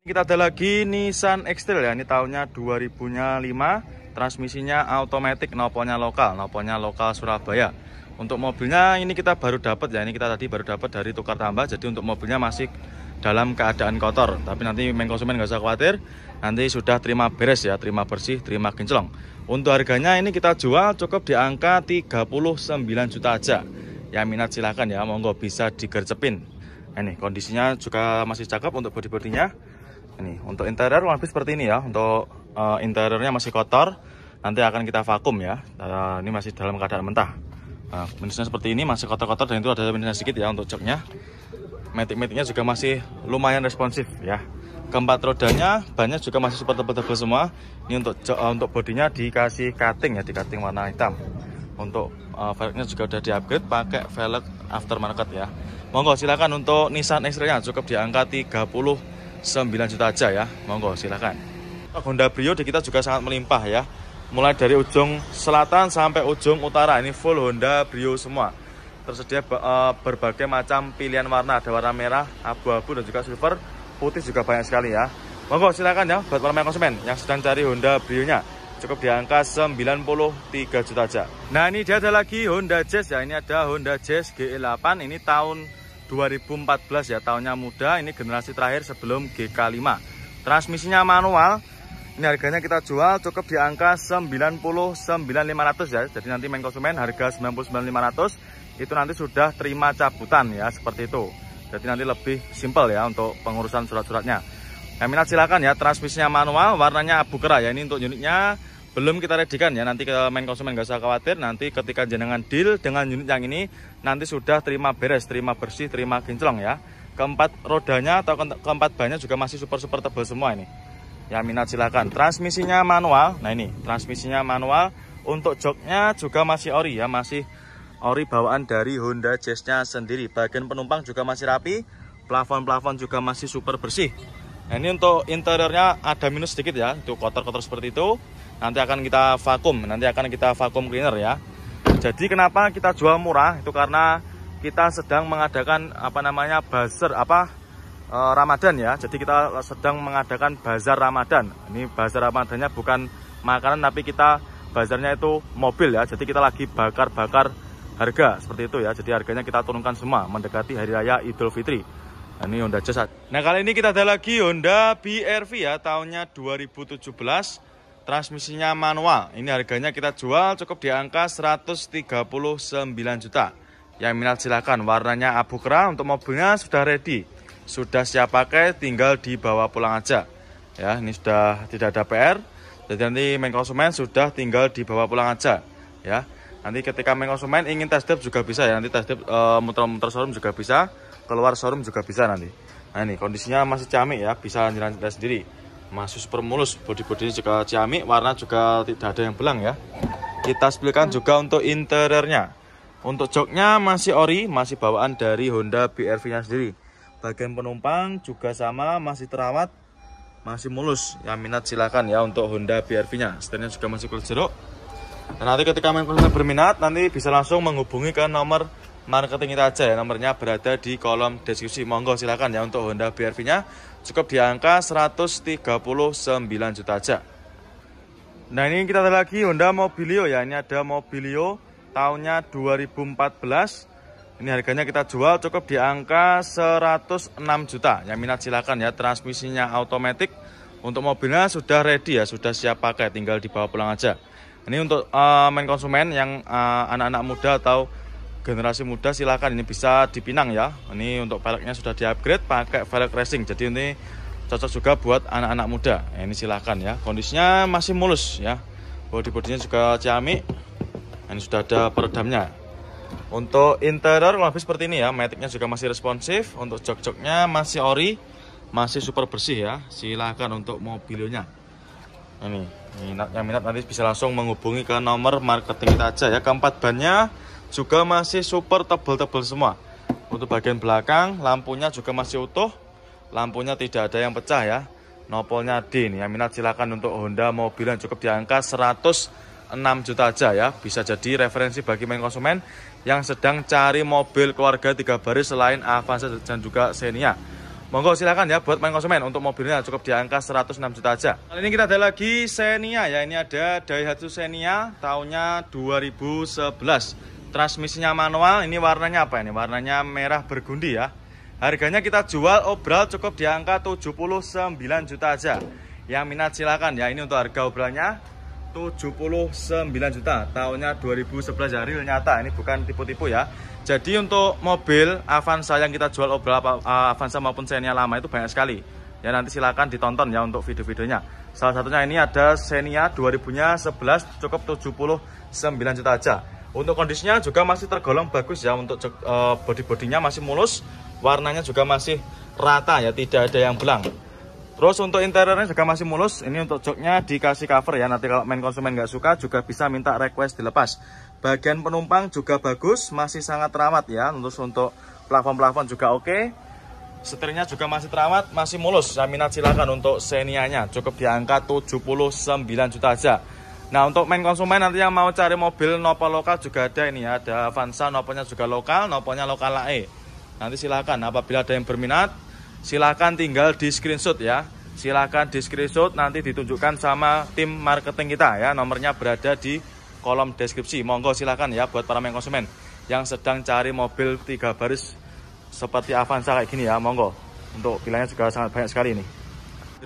Kita ada lagi Nissan X-Trail ya, ini tahunnya 2005, transmisinya automatic, noponya lokal Surabaya. Untuk mobilnya ini kita baru dapat ya, ini kita tadi baru dapat dari tukar tambah, jadi untuk mobilnya masih dalam keadaan kotor. Tapi nanti konsumen nggak usah khawatir, nanti sudah terima beres ya, terima bersih, terima kinclong. Untuk harganya ini kita jual cukup di angka 39 juta aja. Yang minat silahkan ya, monggo bisa digercepin. Ini kondisinya juga masih cakep untuk bodi-bodinya. Ini untuk interior lebih seperti ini ya. Untuk interiornya masih kotor, nanti akan kita vakum ya. Ini masih dalam keadaan mentah. Nah, minusnya seperti ini, masih kotor-kotor dan itu ada minusnya sedikit ya untuk joknya. Matic-maticnya juga masih lumayan responsif ya. Keempat rodanya banyak juga masih super tebal-tebal semua. Ini untuk bodinya dikasih cutting ya, di cutting warna hitam. Untuk velgnya juga udah di-upgrade pakai velg aftermarket ya. Monggo silakan untuk Nissan X-Trail-nya cukup di angka 39 juta aja ya. Monggo silakan. Honda Brio di kita juga sangat melimpah ya. Mulai dari ujung selatan sampai ujung utara, ini full Honda Brio semua. Tersedia berbagai macam pilihan warna, ada warna merah, abu-abu dan juga silver, putih juga banyak sekali ya. Monggo silakan ya buat para konsumen yang sedang cari Honda Brio-nya. Cukup di angka 93 juta aja. Nah, ini dia ada lagi Honda Jazz ya. Ini ada Honda Jazz GE8, ini tahun 2014 ya, tahunnya muda, ini generasi terakhir sebelum GK5. Transmisinya manual. Ini harganya kita jual cukup di angka 99.500 ya. Jadi nanti konsumen harga 99.500 itu nanti sudah terima cabutan ya, seperti itu. Jadi nanti lebih simpel ya untuk pengurusan surat-suratnya. Yang minat silakan ya, transmisinya manual, warnanya abu kera ya. Ini untuk unitnya belum kita redikan ya, nanti ke konsumen gak usah khawatir, nanti ketika jenengan deal dengan unit yang ini nanti sudah terima beres, terima bersih, terima kinclong ya. Keempat rodanya atau keempat bannya juga masih super tebal semua ini. Yang minat silakan. Transmisinya manual. Nah, ini transmisinya manual. Untuk joknya juga masih ori ya, masih ori bawaan dari Honda Jazz-nya sendiri. Bagian penumpang juga masih rapi, plafon juga masih super bersih. Nah, ini untuk interiornya ada minus sedikit ya, itu kotor-kotor seperti itu. Nanti akan kita vakum cleaner ya. Jadi kenapa kita jual murah? Itu karena kita sedang mengadakan bazar Ramadan ya. Jadi kita sedang mengadakan bazar Ramadan. Ini bazar Ramadannya bukan makanan, tapi kita bazarnya itu mobil ya. Jadi kita lagi bakar-bakar harga seperti itu ya. Jadi harganya kita turunkan semua mendekati hari raya Idul Fitri. Nah, ini Honda Jazz. Nah, kali ini kita ada lagi Honda BRV ya, tahunnya 2017. Transmisinya manual. Ini harganya kita jual cukup di angka 139 juta. Yang minat silakan. Warnanya abu kera, untuk mobilnya sudah ready, sudah siap pakai, tinggal dibawa pulang aja. Ya, ini sudah tidak ada PR. Jadi nanti konsumen sudah tinggal dibawa pulang aja. Ya, nanti ketika konsumen ingin test drive juga bisa ya. Nanti test drive muter-muter showroom juga bisa, keluar showroom juga bisa nanti. Nah, ini kondisinya masih ciamik ya, bisa jalan sendiri. Masih super mulus, bodi-bodinya juga ciamik, warna juga tidak ada yang belang ya. Kita spilkan juga untuk interiornya. Untuk joknya masih ori, masih bawaan dari Honda BRV-nya sendiri. Bagian penumpang juga sama, masih terawat, masih mulus. Yang minat silakan ya untuk Honda BRV-nya. Setirnya juga masih kulit jeruk. Dan nanti ketika konsumen berminat, nanti bisa langsung menghubungi ke nomor marketing kita aja ya. Nomornya berada di kolom deskripsi. Monggo silakan ya untuk Honda BRV-nya. Cukup di angka 139 juta aja. Nah, ini kita ada lagi Honda Mobilio ya. Ini ada Mobilio tahunnya 2014. Ini harganya kita jual cukup di angka 106 juta. Yang minat silakan ya, transmisinya automatic. Untuk mobilnya sudah ready ya, sudah siap pakai, tinggal dibawa pulang aja. Ini untuk konsumen yang anak-anak muda atau generasi muda, silakan ini bisa dipinang ya. Ini untuk velgnya sudah di-upgrade pakai velg racing. Jadi ini cocok juga buat anak-anak muda. Nah, ini silakan ya. Kondisinya masih mulus ya. Bodi-bodinya juga ciamik. Ini sudah ada peredamnya. Untuk interior lebih seperti ini ya. Maticnya juga masih responsif. Untuk jok-joknya masih ori, masih super bersih ya. Silakan untuk mobilnya. Ini yang minat nanti bisa langsung menghubungi ke nomor marketing kita aja ya. Keempat bannya juga masih super tebal-tebal semua. Untuk bagian belakang lampunya juga masih utuh, lampunya tidak ada yang pecah ya. Nopolnya D nih. Yang minat silakan untuk Honda Mobilan, cukup di angka 106 juta aja ya. Bisa jadi referensi bagi konsumen yang sedang cari mobil keluarga 3 baris selain Avanza dan juga Xenia. Monggo silakan ya buat main konsumen. Untuk mobilnya cukup di angka 106 juta aja. Kali ini kita ada lagi Xenia ya. Ini ada Daihatsu Xenia tahunnya 2011. Transmisinya manual. Ini warnanya apa ini? Warnanya merah bergundi ya. Harganya kita jual obral cukup di angka 79 juta aja. Yang minat silakan ya. Ini untuk harga obralnya 79 juta. Tahunnya 2011 ya, real nyata. Ini bukan tipu-tipu ya. Jadi untuk mobil Avanza yang kita jual obral Avanza maupun Xenia lama itu banyak sekali. Ya nanti silakan ditonton ya untuk video-videonya. Salah satunya ini ada Xenia 2011 cukup 79 juta aja. Untuk kondisinya juga masih tergolong bagus ya. Untuk body-bodinya masih mulus, warnanya juga masih rata ya, tidak ada yang belang. Terus untuk interiornya juga masih mulus. Ini untuk joknya dikasih cover ya. Nanti kalau main konsumen nggak suka juga bisa minta request dilepas. Bagian penumpang juga bagus, masih sangat terawat ya. Untuk plafon-plafon juga oke. Setirnya juga masih terawat, masih mulus. Saya minat silakan untuk Xenia-nya. Cukup di angka 79 juta aja. Nah untuk main konsumen nanti yang mau cari mobil nopo lokal juga ada ini ya. Ada Avanza noponya juga lokal, noponya lokal AE. Nanti silakan apabila ada yang berminat, silakan tinggal di screenshot ya. Silakan di screenshot, nanti ditunjukkan sama tim marketing kita ya. Nomornya berada di kolom deskripsi. Monggo silakan ya buat para main konsumen yang sedang cari mobil 3 baris seperti Avanza kayak gini ya. Monggo. Untuk pilihannya juga sangat banyak sekali ini.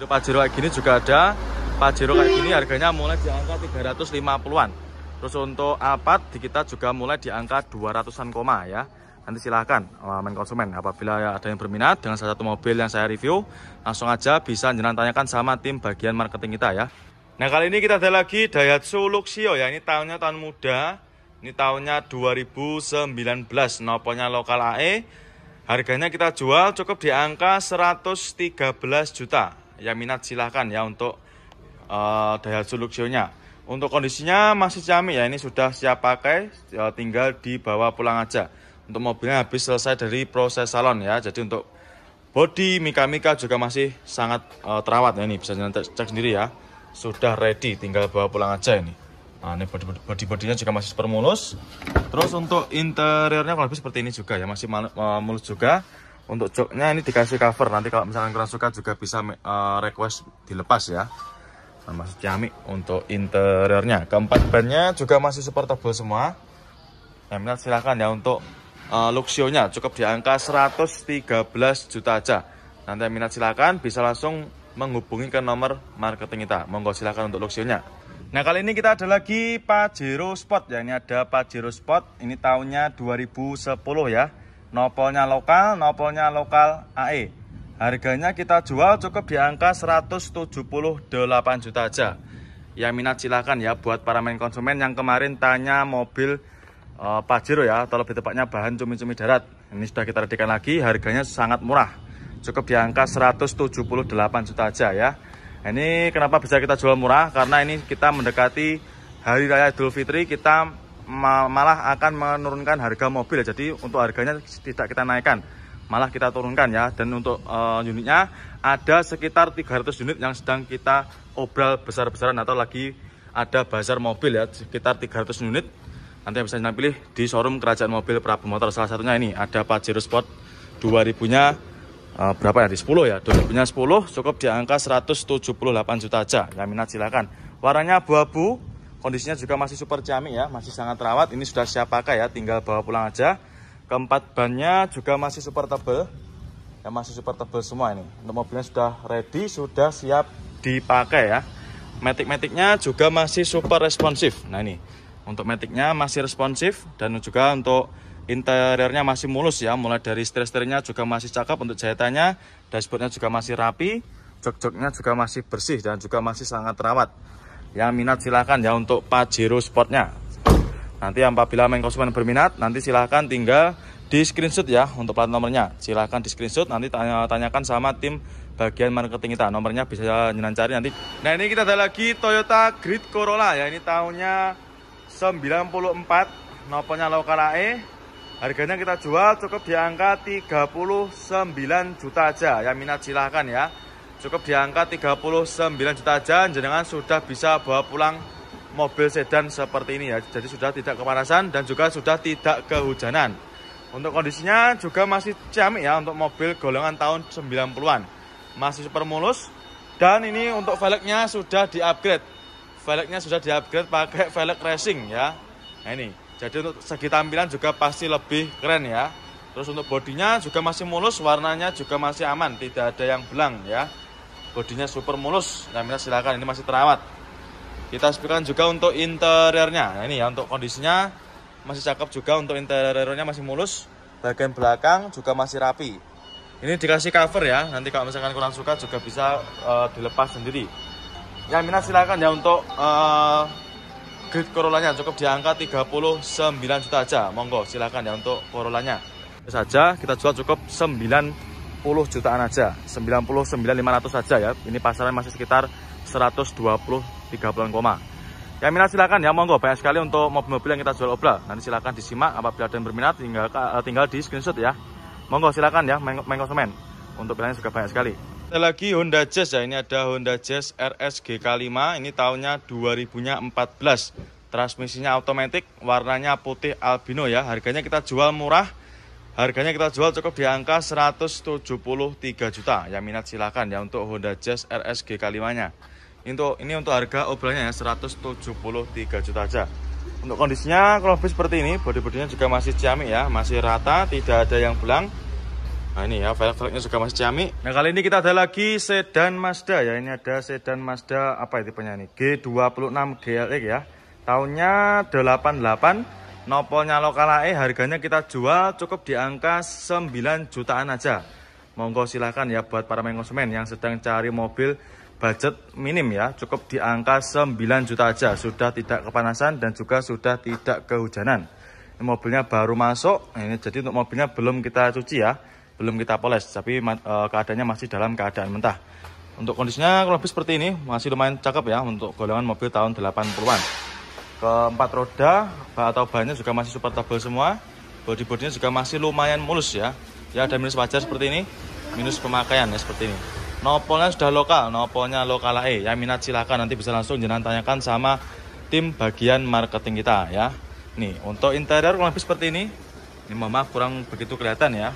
Pajero kayak gini juga ada. Pajero kayak gini harganya mulai di angka 350-an. Terus untuk Alphard di kita juga mulai di angka 200-an koma ya. Nanti silahkan main konsumen apabila ada yang berminat dengan salah satu mobil yang saya review, langsung aja bisa tanyakan sama tim bagian marketing kita ya. Nah kali ini kita ada lagi Daihatsu Luxio ya. Ini tahunnya tahun muda. Ini tahunnya 2019. Noponya lokal AE. Harganya kita jual cukup di angka 113 juta. Yang minat silahkan ya untuk Daihatsu Luxio-nya. Untuk kondisinya masih ciamik ya. Ini sudah siap pakai, tinggal dibawa pulang aja. Untuk mobilnya habis selesai dari proses salon ya. Jadi untuk bodi, mika-mika juga masih sangat terawat ya. Ini bisa cek sendiri ya. Sudah ready, tinggal bawa pulang aja ini. Nah ini bodi-bodinya juga masih super mulus. Terus untuk interiornya kalau lebih seperti ini juga ya, masih mulus juga. Untuk joknya ini dikasih cover. Nanti kalau misalkan kurang suka juga bisa request dilepas ya. Nah, masih ciamik untuk interiornya. Keempat bannya juga masih super tebal semua. Yang minat silahkan ya untuk Luxio-nya cukup di angka 113 juta aja. Nanti yang minat silahkan bisa langsung menghubungi ke nomor marketing kita. Monggo silakan untuk Luxio-nya. Nah kali ini kita ada lagi Pajero Sport ya. Ini ada Pajero Sport. Ini tahunnya 2010 ya. Nopolnya lokal AE. Harganya kita jual cukup di angka 178 juta aja. Yang minat silakan ya buat para main konsumen yang kemarin tanya mobil Pajero ya, atau lebih tepatnya bahan cumi-cumi darat. Ini sudah kita readikan lagi. Harganya sangat murah. Cukup di angka 178 juta aja ya. Ini kenapa bisa kita jual murah? Karena ini kita mendekati Hari Raya Idul Fitri, kita malah akan menurunkan harga mobil ya. Jadi untuk harganya tidak kita naikkan, malah kita turunkan ya. Dan untuk unitnya ada sekitar 300 unit yang sedang kita obral besar-besaran atau lagi ada bazar mobil ya, sekitar 300 unit. Nanti bisa pilih di showroom Kerajaan Mobil Prabu Motor. Salah satunya ini ada Pajero Sport 2000-nya berapa ya, di 10 ya, 2000-nya 10 cukup di angka 178 juta aja. Yang minat silakan. Warnanya abu-abu, kondisinya juga masih super ciamik ya, masih sangat terawat. Ini sudah siap pakai ya, tinggal bawa pulang aja. Keempat bannya juga masih super tebal ya, masih super tebal semua ini. Untuk mobilnya sudah ready, sudah siap dipakai ya. Matic-maticnya juga masih super responsif. Nah ini untuk maticnya masih responsif, dan juga untuk interiornya masih mulus ya, mulai dari setir-setirnya juga masih cakep. Untuk jahitannya, dashboardnya juga masih rapi, jok-joknya juga masih bersih dan juga masih sangat terawat. Yang minat silahkan ya untuk Pajero Sportnya. Nanti apabila main konsumen berminat, nanti silahkan tinggal di screenshot ya untuk plat nomornya. Silahkan di screenshot, nanti tanyakan sama tim bagian marketing kita. Nomornya bisa cari nanti. Nah ini kita ada lagi Toyota Grid Corolla ya, ini tahunnya 94, noponya lokal AE. Harganya kita jual cukup di angka 39 juta aja. Yang minat silahkan ya. Cukup di angka 39 juta aja. Jenengan sudah bisa bawa pulang mobil sedan seperti ini ya. Jadi sudah tidak kepanasan dan juga sudah tidak kehujanan. Untuk kondisinya juga masih ciamik ya, untuk mobil golongan tahun 90-an. Masih super mulus. Dan ini untuk velgnya sudah di-upgrade. Velgnya sudah di-upgrade pakai velg racing ya. Nah ini, jadi untuk segi tampilan juga pasti lebih keren ya. Terus untuk bodinya juga masih mulus, warnanya juga masih aman, tidak ada yang belang ya. Bodinya super mulus. Nah, silakan, ini masih terawat. Kita sebutkan juga untuk interiornya. Nah, ini ya, untuk kondisinya masih cakep juga, untuk interiornya masih mulus. Bagian belakang juga masih rapi. Ini dikasih cover ya. Nanti kalau misalkan kurang suka juga bisa dilepas sendiri. Yang minat silakan ya, untuk grid Corollanya cukup di angka 39 juta aja. Monggo silakan ya untuk Corollanya. Saja kita jual cukup 90 jutaan aja, 99.500 saja ya. Ini pasaran masih sekitar 123 koma. Yang minat silakan ya, monggo, banyak sekali untuk mobil-mobil yang kita jual obral. Nanti silakan disimak, apabila ada yang berminat tinggal di screenshot ya. Monggo silakan ya, main konsumen. Untuk pilihannya juga banyak sekali. Ada lagi Honda Jazz ya, ini ada Honda Jazz RS GK5, ini tahunnya 2014. Transmisinya otomatis, warnanya putih albino ya. Harganya kita jual murah. Harganya kita jual cukup di angka 173 juta. Yang minat silakan ya untuk Honda Jazz RS GK5-nya. Ini untuk harga obrolnya ya 173 juta aja. Untuk kondisinya kurang lebih seperti ini. Bodi-bodinya juga masih ciamik ya, masih rata, tidak ada yang belang. Nah ini ya, velg-velgnya juga masih ciamik. Nah kali ini kita ada lagi sedan Mazda ya. Ini ada sedan Mazda, apa ya tipenya ini? G26 GLX ya. Tahunnya 88. Nopolnya lokal AE, harganya kita jual cukup di angka 9 jutaan aja. Monggo silahkan ya buat para konsumen yang sedang cari mobil budget minim ya, cukup di angka 9 juta aja. Sudah tidak kepanasan dan juga sudah tidak kehujanan. Ini mobilnya baru masuk. Ini jadi untuk mobilnya belum kita cuci ya, belum kita poles, tapi keadaannya masih dalam keadaan mentah. Untuk kondisinya kurang lebih seperti ini, masih lumayan cakep ya untuk golongan mobil tahun 80-an. Keempat roda atau bannya juga masih super tebal semua. Bodi-bodinya juga masih lumayan mulus ya. Ya ada minus wajar seperti ini, minus pemakaian ya seperti ini. Nopolnya sudah lokal, nopolnya lokal AE. Yang minat silakan, nanti bisa langsung jangan tanyakan sama tim bagian marketing kita ya. Nih untuk interior kurang lebih seperti ini. Ini mohon maaf kurang begitu kelihatan ya.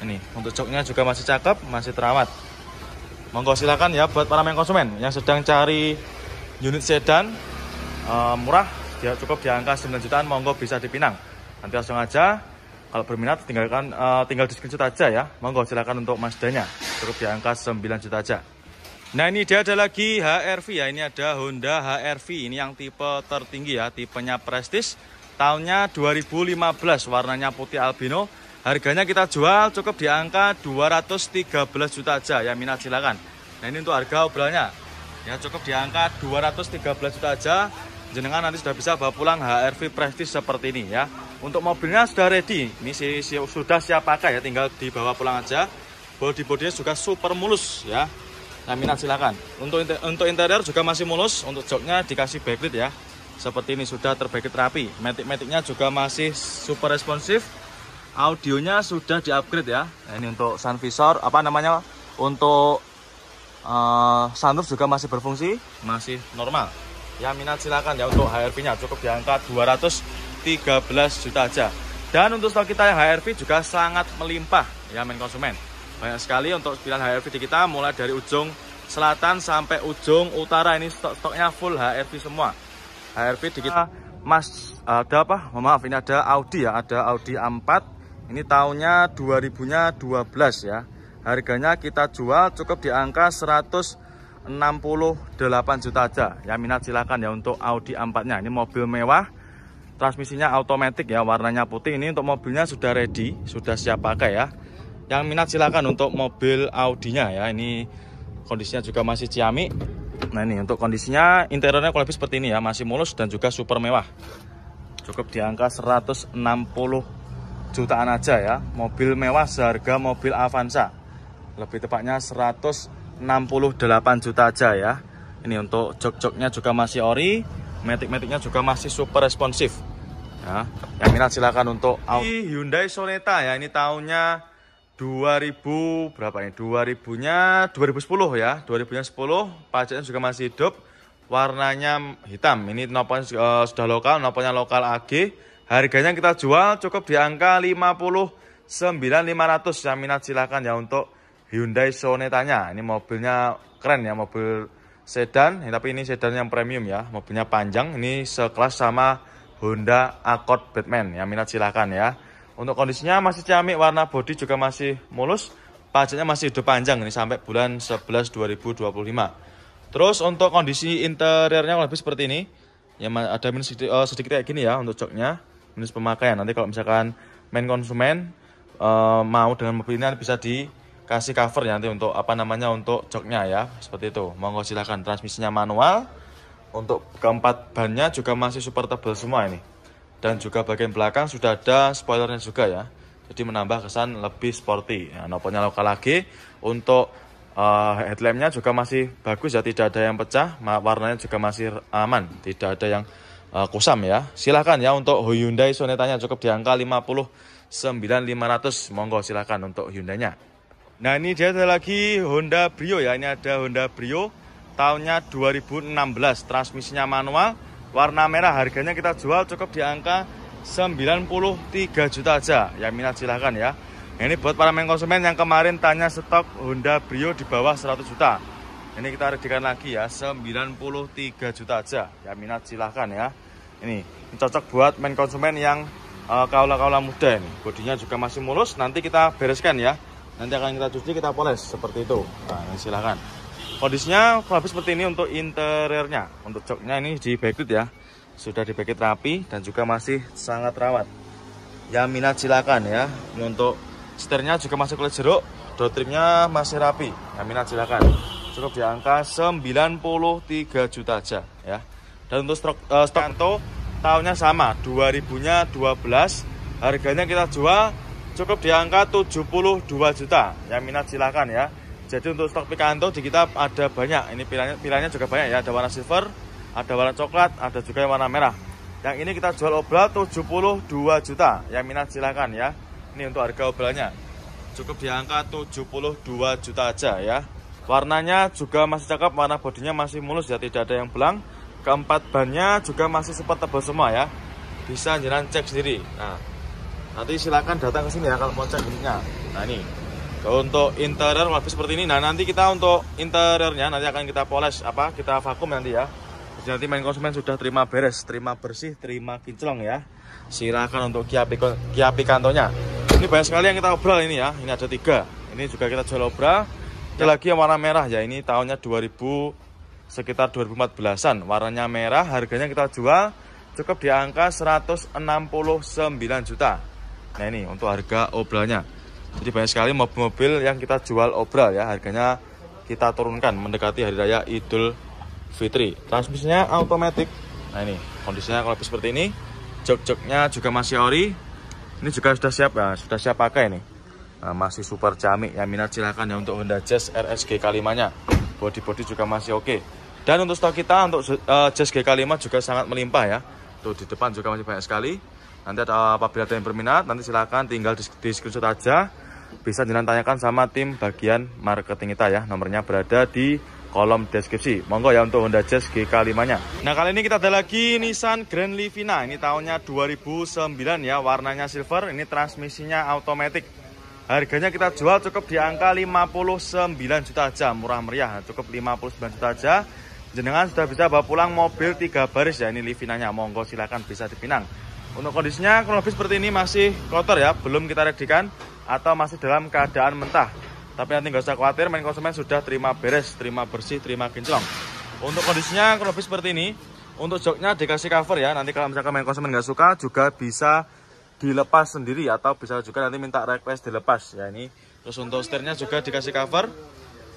Ini untuk joknya juga masih cakep, masih terawat. Monggo silakan ya buat para konsumen yang sedang cari unit sedan murah, dia cukup di angka 9 jutaan, monggo bisa dipinang. Nanti langsung aja, kalau berminat tinggal di screenshot aja ya. Monggo silakan untuk Mazdanya, cukup di angka 9 juta aja. Nah ini dia ada lagi HR-V ya, ini ada Honda HR-V, ini yang tipe tertinggi ya, tipenya Prestige. Tahunnya 2015, warnanya putih albino. Harganya kita jual cukup di angka 213 juta aja ya, minat silakan. Nah ini untuk harga obrolnya ya, cukup di angka 213 juta aja. Jenengan nanti sudah bisa bawa pulang HR-V Prestige seperti ini ya. Untuk mobilnya sudah ready, ini sudah siap pakai ya, tinggal dibawa pulang aja. Bodi-bodinya juga super mulus ya. Nah minat silakan. Untuk interior juga masih mulus, untuk joknya dikasih backlit ya. Seperti ini sudah terbacklit rapi. Matic-maticnya juga masih super responsif. Audionya sudah di-upgrade ya. Nah, ini untuk sun visor, untuk sunroof juga masih berfungsi, masih normal. Ya minat silakan ya untuk HR-V-nya, cukup di angka 213 juta aja. Dan untuk stok kita yang HR-V juga sangat melimpah ya konsumen. Banyak sekali untuk pilihan HR-V di kita, mulai dari ujung selatan sampai ujung utara. Ini stoknya full HR-V semua. HR-V di kita ini ada Audi ya, ada Audi A4. Ini tahunnya 2012 ya. Harganya kita jual cukup di angka 168 juta aja. Ya minat silakan ya untuk Audi A4-nya. Ini mobil mewah, transmisinya otomatis ya, warnanya putih. Ini untuk mobilnya sudah ready, sudah siap pakai ya. Yang minat silakan untuk mobil Audi-nya ya. Ini kondisinya juga masih ciamik. Nah ini untuk kondisinya, interiornya kurang lebih seperti ini ya, masih mulus dan juga super mewah. Cukup di angka 160 jutaan aja ya. Mobil mewah seharga mobil Avanza. Lebih tepatnya 168 juta aja ya. Ini untuk jok-joknya juga masih ori, matic-maticnya juga masih super responsif ya. Yang minat silakan untuk Hyundai Sonata ya. Ini tahunnya 2000 berapa ini? 2010 ya. 2010, pajaknya juga masih hidup. Warnanya hitam. Ini nopolnya sudah lokal, nopolnya lokal AG. Harganya kita jual cukup di angka 59.500. Yang minat silakan ya untuk Hyundai Sonetanya. Ini mobilnya keren ya, mobil sedan, tapi ini sedan yang premium ya. Mobilnya panjang, ini sekelas sama Honda Accord Batman. Yang minat silakan ya. Untuk kondisinya masih ciamik, warna bodi juga masih mulus. Pajaknya masih hidup panjang ini sampai bulan 11 2025. Terus untuk kondisi interiornya lebih seperti ini. Ya ada minus sedikit kayak gini ya untuk joknya, minus pemakaian. Nanti kalau misalkan main konsumen mau dengan mobil ini bisa dikasih cover ya nanti untuk untuk joknya ya, seperti itu. Monggo silakan. Transmisinya manual. Untuk keempat bannya juga masih super tebal semua ini. Dan juga bagian belakang sudah ada spoilernya juga ya. Jadi menambah kesan lebih sporty. Ya, noponya lokal lagi. Untuk headlampnya juga masih bagus ya, tidak ada yang pecah, warnanya juga masih aman, tidak ada yang kusam ya. Silahkan ya untuk Hyundai Sonetanya cukup di angka 59.500. Monggo silahkan untuk Hyundai-nya. Nah ini dia ada lagi Honda Brio ya, ini ada Honda Brio tahunnya 2016, transmisinya manual, warna merah. Harganya kita jual cukup di angka 93 juta aja. Yang minat silahkan ya. Ini buat para main konsumen yang kemarin tanya stok Honda Brio di bawah 100 juta. Ini kita readikan lagi ya, 93 juta aja. Ya minat silahkan ya. Ini cocok buat main konsumen yang kaula-kaula muda ini. Bodinya juga masih mulus, nanti kita bereskan ya. Nanti akan kita cuci, kita poles seperti itu. Nah ini silahkan. Kondisinya habis seperti ini untuk interiornya. Untuk joknya ini di backlit ya. Sudah di backlit rapi dan juga masih sangat rawat. Ya minat silakan ya. Ini untuk setirnya juga masih kulit jeruk, door trimnya masih rapi. Yang minat silakan. Cukup di angka 93 juta aja ya. Dan untuk stok Kanto tahunnya sama, 2000-nya 12. Harganya kita jual cukup di angka 72 juta. Yang minat silakan ya. Jadi untuk stok Picanto di kita ada banyak. Ini pilihannya juga banyak ya. Ada warna silver, ada warna coklat, ada juga yang warna merah. Yang ini kita jual obral 72 juta. Yang minat silakan ya. Ini untuk harga obralnya cukup di angka 72 juta aja ya. Warnanya juga masih cakep, warna bodinya masih mulus ya, tidak ada yang belang. Keempat bannya juga masih super tebal semua ya. Bisa jangan cek sendiri. Nah, nanti silakan datang ke sini ya kalau mau cek ininya. Nah, ini. Untuk interior lebih seperti ini. Nah, nanti kita untuk interiornya nanti akan kita poles kita vakum nanti ya. Jadi nanti main konsumen sudah terima beres, terima bersih, terima kinclong ya. Silakan untuk Kia Picanto-nya. Ini banyak sekali yang kita obral ini ya. Ini ada 3. Ini juga kita jual obral. Ada lagi yang warna merah ya. Ini tahunnya sekitar 2014-an. Warnanya merah. Harganya kita jual cukup di angka 169 juta. Nah ini untuk harga obralnya. Jadi banyak sekali mobil-mobil yang kita jual obral ya. Harganya kita turunkan mendekati Hari Raya Idul Fitri. Transmisinya automatic. Nah ini kondisinya kalau seperti ini. Jok-joknya juga masih ori. Ini juga sudah siap ya, sudah siap pakai nih. Nah, masih super camik. Yang minat silahkan ya untuk Honda Jazz RS GK5-nya. Body juga masih oke. Dan untuk stok kita untuk Jazz GK5 juga sangat melimpah ya. Tuh di depan juga masih banyak sekali. Nanti apabila ada yang berminat, nanti silahkan tinggal di screenshot aja. Bisa jangan tanyakan sama tim bagian marketing kita ya. Nomornya berada di kolom deskripsi. Monggo ya untuk Honda Jazz GK5-nya. Nah, kali ini kita ada lagi Nissan Grand Livina. Ini tahunnya 2009 ya, warnanya silver. Ini transmisinya automatic. Harganya kita jual cukup di angka 59 juta aja, murah meriah. Cukup 59 juta aja. Jenengan sudah bisa bawa pulang mobil 3 baris ya, ini Livinanya. Monggo silakan bisa dipinang. Untuk kondisinya kurang lebih seperti ini, masih kotor ya, belum kita readikan atau masih dalam keadaan mentah. Tapi nanti nggak usah khawatir, main konsumen sudah terima beres, terima bersih, terima kinclong. Untuk kondisinya kurang lebih seperti ini. Untuk joknya dikasih cover ya. Nanti kalau misalkan main konsumen nggak suka juga bisa dilepas sendiri atau bisa juga nanti minta request dilepas ya ini. Terus untuk setirnya juga dikasih cover.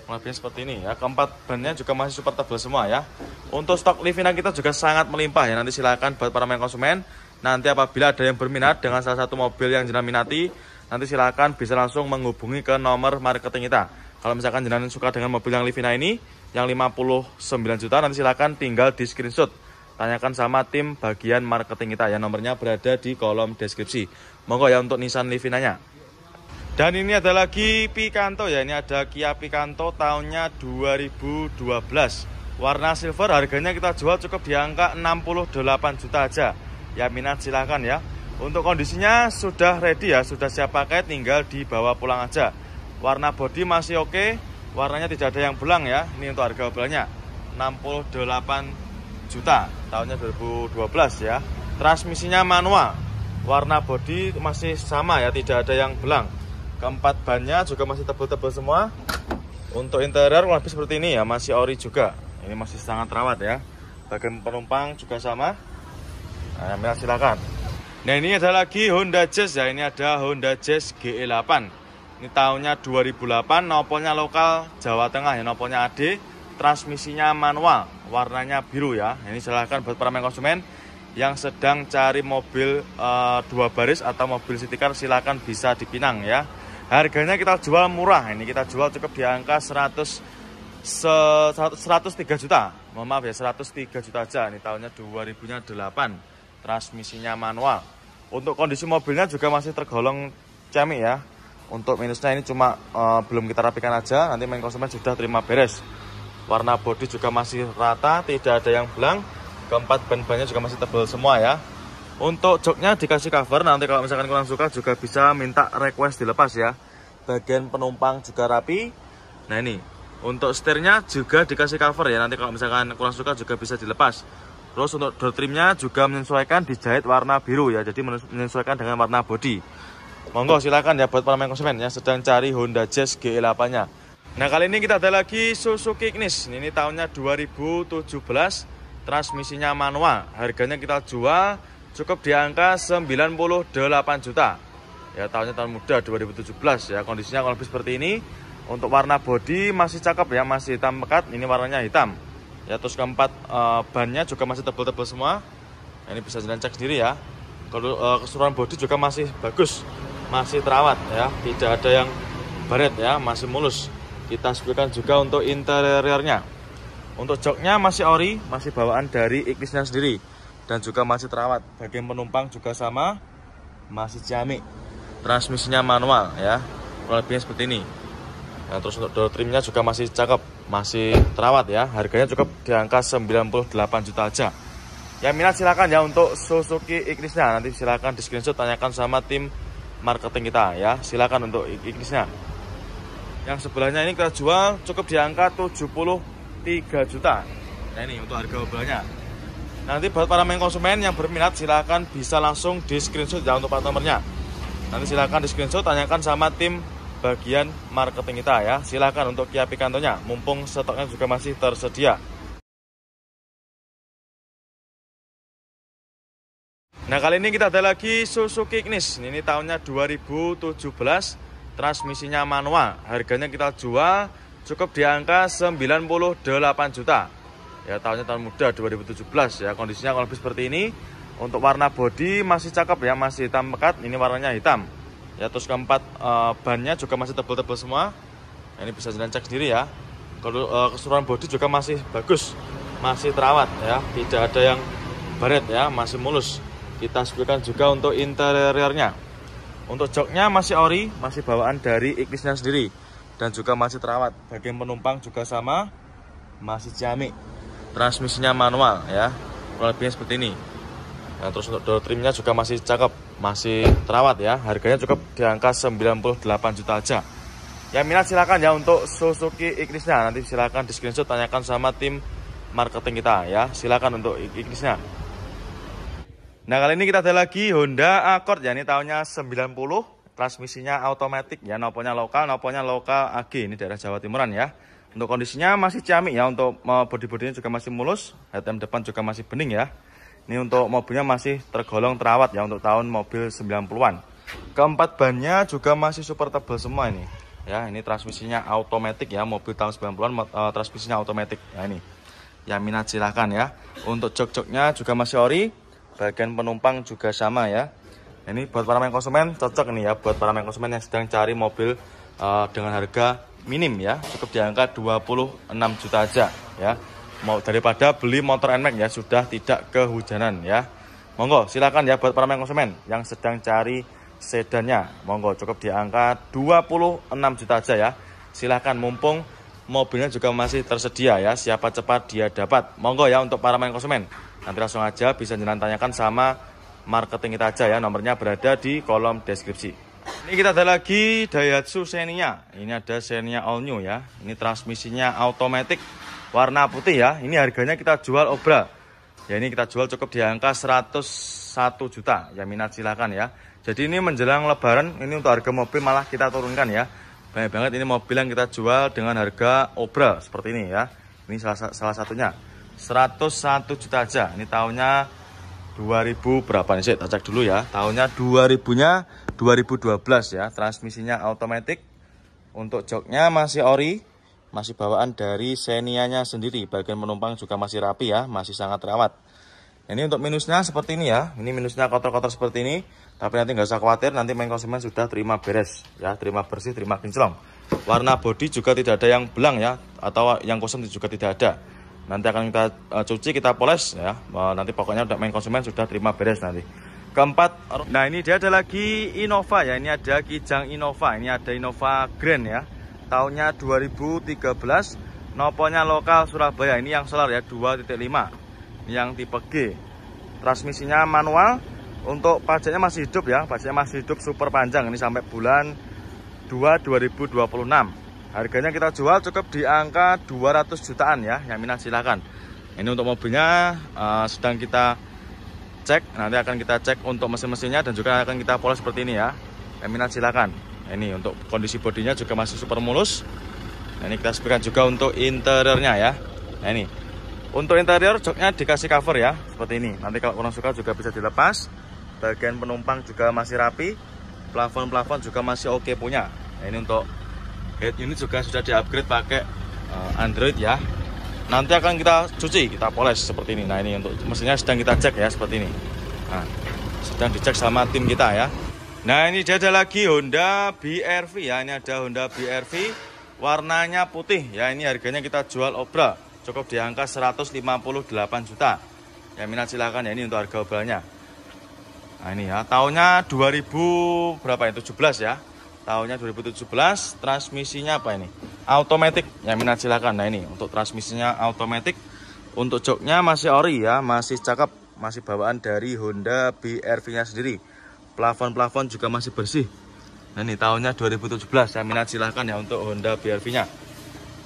Lebih seperti ini ya. Keempat bannya juga masih super tebal semua ya. Untuk stok Livina kita juga sangat melimpah ya. Nanti silakan buat para main konsumen. Nanti apabila ada yang berminat dengan salah satu mobil yang jenengan minati, nanti silakan bisa langsung menghubungi ke nomor marketing kita. Kalau misalkan jenengan suka dengan mobil yang Livina ini, yang 59 juta, nanti silakan tinggal di screenshot. Tanyakan sama tim bagian marketing kita. Ya nomornya berada di kolom deskripsi. Monggo ya untuk Nissan Livina-nya. Dan ini ada lagi Picanto ya. Ini ada Kia Picanto tahunnya 2012. Warna silver, harganya kita jual cukup di angka 68 juta aja. Ya minat silakan ya. Untuk kondisinya sudah ready ya, sudah siap pakai, tinggal dibawa pulang aja. Warna bodi masih oke, warnanya tidak ada yang belang ya. Ini untuk harga mobilnya 68 juta, tahunnya 2012 ya. Transmisinya manual, warna bodi masih sama ya, tidak ada yang belang. Keempat bannya juga masih tebal-tebal semua. Untuk interior lebih seperti ini ya, masih ori juga. Ini masih sangat rawat ya. Bagian penumpang juga sama. Nah, silakan. Nah, ini ada lagi Honda Jazz ya. Ini ada Honda Jazz GE8. Ini tahunnya 2008, nopolnya lokal Jawa Tengah ya, nopolnya AD. Transmisinya manual, warnanya biru ya. Ini silahkan buat para konsumen yang sedang cari mobil 2 baris atau mobil city car, silahkan bisa dipinang ya. Harganya kita jual murah, ini kita jual cukup di angka 103 juta. Mohon maaf ya, 103 juta aja. Ini tahunnya 2008, transmisinya manual. Untuk kondisi mobilnya juga masih tergolong cemi ya. Untuk minusnya ini cuma belum kita rapikan aja, nanti main konsumen sudah terima beres. Warna bodi juga masih rata, tidak ada yang belang. Keempat ban-bannya juga masih tebal semua ya. Untuk joknya dikasih cover, nanti kalau misalkan kurang suka juga bisa minta request dilepas ya. Bagian penumpang juga rapi. Nah ini, untuk setirnya juga dikasih cover ya, nanti kalau misalkan kurang suka juga bisa dilepas. Terus untuk door trimnya juga menyesuaikan, dijahit warna biru ya, jadi menyesuaikan dengan warna bodi. Monggo silakan ya buat para konsumen yang sedang cari Honda Jazz GE8-nya. Nah, kali ini kita ada lagi Suzuki Ignis. Ini tahunnya 2017, transmisinya manual. Harganya kita jual cukup di angka 98 juta. Ya, tahunnya tahun muda 2017 ya. Kondisinya kalau lebih seperti ini. Untuk warna bodi masih cakep ya, masih hitam pekat. Ini warnanya hitam. Ya, terus keempat bannya juga masih tebal-tebal semua. Nah, ini bisa jalan cek sendiri ya. Kalau keseluruhan bodi juga masih bagus, masih terawat ya, tidak ada yang baret ya, masih mulus. Kita sebutkan juga untuk interiornya. Untuk joknya masih ori, masih bawaan dari Ignisnya sendiri, dan juga masih terawat. Bagian penumpang juga sama, masih ciamik. Transmisinya manual ya, kurang lebihnya seperti ini. Nah, terus untuk door trimnya juga masih cakep, masih terawat ya. Harganya cukup di angka 98 juta aja. Yang minat silakan ya untuk Suzuki Ignisnya. Nanti silakan di screenshot, tanyakan sama tim marketing kita ya. Silakan untuk Ignisnya. Yang sebelahnya ini kita jual cukup di angka 73 juta. Nah, ini untuk harga mobilnya. Nanti buat para konsumen yang berminat silakan bisa langsung di screenshot ya untuk plat nomornya. Nanti silakan di screenshot, tanyakan sama tim bagian marketing kita ya. Silakan untuk Kia Picanto-nya, mumpung stoknya juga masih tersedia. Nah, kali ini kita ada lagi Suzuki Ignis. Ini tahunnya 2017, transmisinya manual. Harganya kita jual cukup di angka 98 juta. Ya, tahunnya tahun muda 2017 ya. Kondisinya kalau lebih seperti ini. Untuk warna bodi masih cakep ya, masih hitam pekat. Ini warnanya hitam. Ya, terus keempat bannya juga masih tebal-tebal semua. Nah, ini bisa jalan cek sendiri ya. Kalau keseluruhan bodi juga masih bagus, masih terawat ya, tidak ada yang baret ya, masih mulus. Kita sebutkan juga untuk interiornya. Untuk joknya masih ori, masih bawaan dari Ignisnya sendiri, dan juga masih terawat. Bagian penumpang juga sama, masih ciamik. Transmisinya manual ya, kurang lebihnya seperti ini. Nah, terus untuk door trimnya juga masih cakep, masih terawat ya. Harganya cukup di angka 98 juta aja. Yang minat silakan ya untuk Suzuki Ignisnya. Nanti silakan di screenshot, tanyakan sama tim marketing kita ya. Silakan untuk Ignisnya. Nah, kali ini kita ada lagi Honda Accord ya. Ini tahunnya 90, transmisinya automatic ya, nopolnya lokal AG. Ini daerah Jawa Timuran ya. Untuk kondisinya masih ciamik ya, untuk bodi-bodinya juga masih mulus, headlamp depan juga masih bening ya. Ini untuk mobilnya masih tergolong terawat ya, untuk tahun mobil 90-an. Keempat bannya juga masih super tebal semua ini. Ya, ini transmisinya automatic ya, mobil tahun 90-an transmisinya automatic. Ya, ini. Yang minat silahkan ya. Untuk jok-joknya juga masih ori. Bagian penumpang juga sama ya. Ini buat para konsumen cocok nih ya, buat para konsumen yang sedang cari mobil dengan harga minim ya, cukup di angka 26 juta aja ya. Mau daripada beli motor NMAX ya, sudah tidak kehujanan ya. Monggo silakan ya buat para konsumen yang sedang cari sedannya. Monggo cukup di angka 26 juta aja ya. Silakan, mumpung mobilnya juga masih tersedia ya. Siapa cepat dia dapat. Monggo ya untuk para konsumen. Nanti langsung aja bisa jangan tanyakan sama marketing kita aja ya. Nomornya berada di kolom deskripsi. Ini kita ada lagi Daihatsu Xenia. Ini ada Xenia All New ya. Ini transmisinya automatic warna putih ya. Ini harganya kita jual obral. Ya ini kita jual cukup di angka 101 juta. Ya minat silakan ya. Jadi ini menjelang lebaran, ini untuk harga mobil malah kita turunkan ya. Banyak banget ini mobil yang kita jual dengan harga obral seperti ini ya. Ini salah satunya 101 juta aja. Ini tahunnya 2000 berapa nih? Saya cek dulu ya. Tahunnya 2000-nya 2012 ya. Transmisinya automatic. Untuk joknya masih ori, masih bawaan dari Xenia-nya sendiri. Bagian penumpang juga masih rapi ya, masih sangat rawat. Ini untuk minusnya seperti ini ya. Ini minusnya kotor-kotor seperti ini. Tapi nanti nggak usah khawatir, nanti main konsumen sudah terima beres ya, terima bersih, terima kinclong. Warna bodi juga tidak ada yang belang ya, atau yang kusam juga tidak ada. Nanti akan kita cuci, kita poles ya. Nanti pokoknya main konsumen sudah terima beres nanti. Keempat, nah ini dia ada lagi Innova ya. Ini ada Kijang Innova. Ini ada Innova Grand ya. Tahunnya 2013. Noponya lokal Surabaya. Ini yang solar ya, 2.5. Ini yang tipe G. Transmisinya manual. Untuk pajaknya masih hidup ya. Pajaknya masih hidup super panjang. Ini sampai bulan 2 2026. Harganya kita jual cukup di angka 200 jutaan ya. Yang minat silakan. Ini untuk mobilnya sedang kita cek. Nanti akan kita cek untuk mesin-mesinnya dan juga akan kita poles seperti ini ya. Yang minat silakan. Ini untuk kondisi bodinya juga masih super mulus. Nah, ini kita sebutkan juga untuk interiornya ya. Nah ini untuk interior joknya dikasih cover ya seperti ini. Nanti kalau kurang suka juga bisa dilepas. Bagian penumpang juga masih rapi. Plafon juga masih oke punya. Nah, ini untuk head unit juga sudah di-upgrade pakai Android ya. Nanti akan kita cuci, kita poles seperti ini. Nah, ini untuk mesinnya sedang kita cek ya seperti ini. Nah, sedang dicek sama tim kita ya. Nah, ini dia ada lagi Honda BRV ya. Ini ada Honda BRV warnanya putih ya. Ini harganya kita jual obral cukup di angka 158 juta. Ya minat silakan ya, ini untuk harga obralnya. Nah, ini ya, tahunnya 2000 berapa ya? 17 ya. Tahunnya 2017, transmisinya apa ini? Automatic. Ya minat silakan. Nah, ini untuk transmisinya automatic. Untuk joknya masih ori ya, masih cakep, masih bawaan dari Honda BRV-nya sendiri. Plafon juga masih bersih. Nah, ini tahunnya 2017. Ya minat silahkan ya untuk Honda BRV-nya.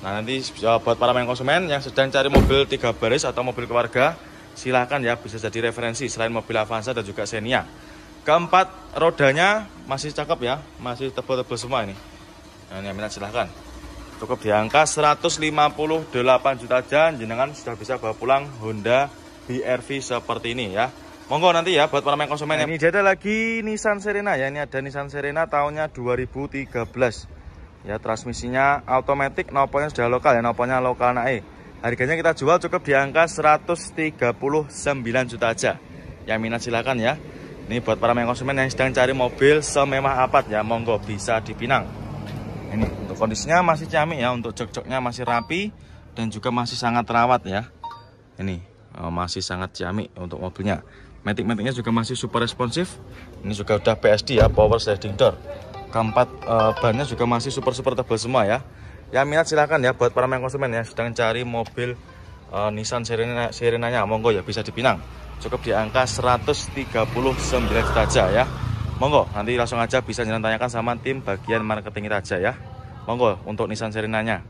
Nah, nanti buat para main konsumen yang sedang cari mobil 3 baris atau mobil keluarga, silahkan ya, bisa jadi referensi selain mobil Avanza dan juga Xenia. Keempat, rodanya masih cakep ya, masih tebal-tebal semua ini. Nah, ini minat silahkan. Cukup di angka 158 juta aja, jenengan sudah bisa bawa pulang Honda BRV seperti ini ya. Monggo nanti ya buat para main konsumen. Nah, ini dia ada lagi Nissan Serena ya. Ini ada Nissan Serena tahunnya 2013. Ya, transmisinya automatic, noponya sudah lokal ya, noponya lokal naik. Harganya kita jual cukup di angka 139 juta aja. Yang minat silakan ya. Ini buat para main konsumen yang sedang cari mobil semewah apa ya, monggo bisa dipinang. Ini untuk kondisinya masih ciamik ya, untuk jok-joknya masih rapi dan juga masih sangat rawat ya. Ini masih sangat ciamik untuk mobilnya. Matic-maticnya juga masih super responsif. Ini juga udah PSD ya, power sliding door. Keempat bannya juga masih super tebal semua ya. Yang minat silahkan ya buat para main konsumen ya sedang cari mobil Nissan Serena-nya, monggo ya bisa dipinang. Cukup di angka 139 juta aja ya. Monggo nanti langsung aja bisa tanyakan sama tim bagian marketing kita aja ya. Monggo untuk Nissan Serena-nya.